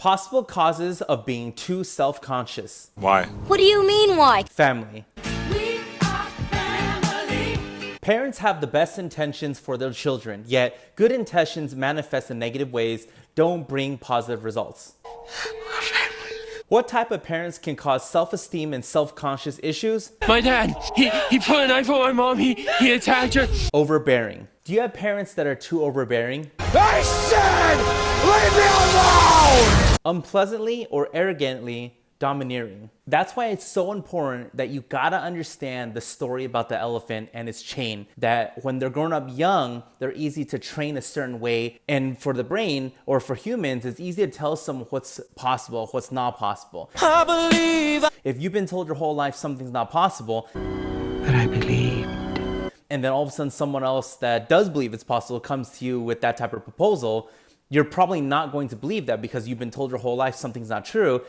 Possible causes of being too self-conscious. Why? What do you mean, why? Family. We are family. Parents have the best intentions for their children, yet good intentions manifest in negative ways don't bring positive results. What type of parents can cause self-esteem and self-conscious issues? My dad, he put a knife on my mom, he attacked her. Overbearing. Do you have parents that are too overbearing? I said, leave me alone! Unpleasantly or arrogantly domineering. That's why it's so important that you gotta understand the story about the elephant and its chain, that when they're growing up young, they're easy to train a certain way. And for the brain, or for humans, it's easy to tell someone what's possible, what's not possible. I believe If you've been told your whole life something's not possible, that I believed. and then all of a sudden someone else that does believe it's possible comes to you with that type of proposal, you're probably not going to believe that because you've been told your whole life something's not true.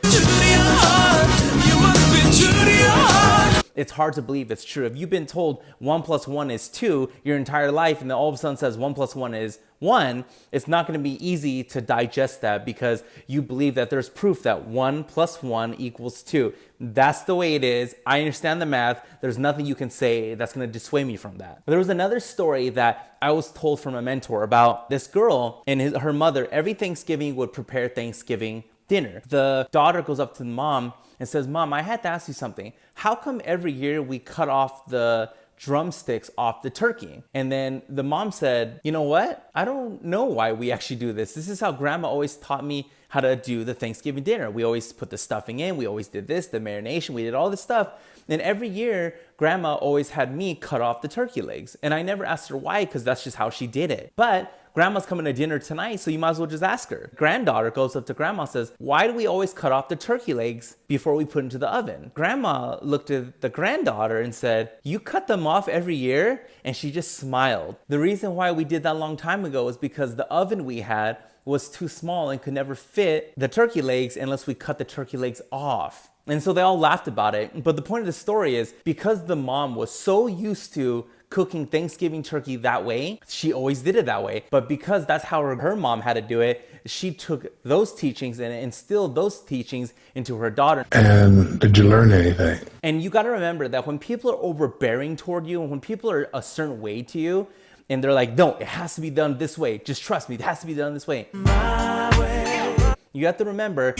It's hard to believe it's true. If you've been told 1 + 1 is 2 your entire life, and then all of a sudden says 1 + 1 is 1, it's not going to be easy to digest that because you believe that there's proof that 1 + 1 = 2. That's the way it is. I understand the math. There's nothing you can say that's going to dissuade me from that. But there was another story that I was told from a mentor about this girl and her mother. Every Thanksgiving would prepare Thanksgiving dinner. The daughter goes up to the mom and says, "Mom, I had to ask you something. How come every year we cut off the drumsticks off the turkey?" And then the mom said, "You know what? I don't know why we actually do this. This is how grandma always taught me how to do the Thanksgiving dinner. We always put the stuffing in. We always did this, the marination. We did all this stuff. And every year, grandma always had me cut off the turkey legs. And I never asked her why because that's just how she did it. But grandma's coming to dinner tonight, so you might as well just ask her." Granddaughter goes up to grandma and says, "Why do we always cut off the turkey legs before we put into the oven?" Grandma looked at the granddaughter and said, "You cut them off every year?" And she just smiled. The reason why we did that a long time ago is because the oven we had was too small and could never fit the turkey legs unless we cut the turkey legs off. And so they all laughed about it. But the point of the story is because the mom was so used to cooking Thanksgiving turkey that way, she always did it that way. But because that's how her mom had to do it, she took those teachings and instilled those teachings into her daughter. And did you learn anything? And you got to remember that when people are overbearing toward you and when people are a certain way to you, and they're like, "No, it has to be done this way. Just trust me, it has to be done this way." My way. You have to remember,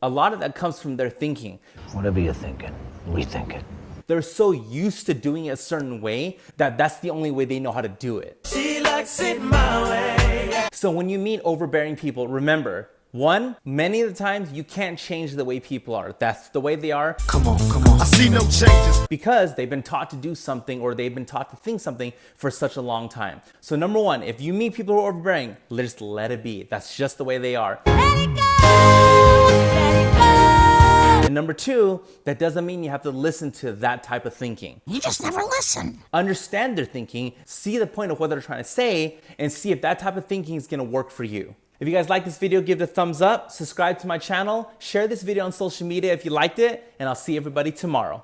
a lot of that comes from their thinking. Whatever you're thinking, we think it. They're so used to doing it a certain way that that's the only way they know how to do it. She likes it my way. So when you meet overbearing people, remember, one, many of the times you can't change the way people are. That's the way they are. Come on. I see no changes. Because they've been taught to do something or they've been taught to think something for such a long time. So number one, if you meet people who are overbearing, just let it be. That's just the way they are. Let it go, let it go. And number two, that doesn't mean you have to listen to that type of thinking. You just never listen. Understand their thinking, see the point of what they're trying to say, and see if that type of thinking is gonna work for you. If you guys like this video, give it a thumbs up, subscribe to my channel, share this video on social media if you liked it, and I'll see everybody tomorrow.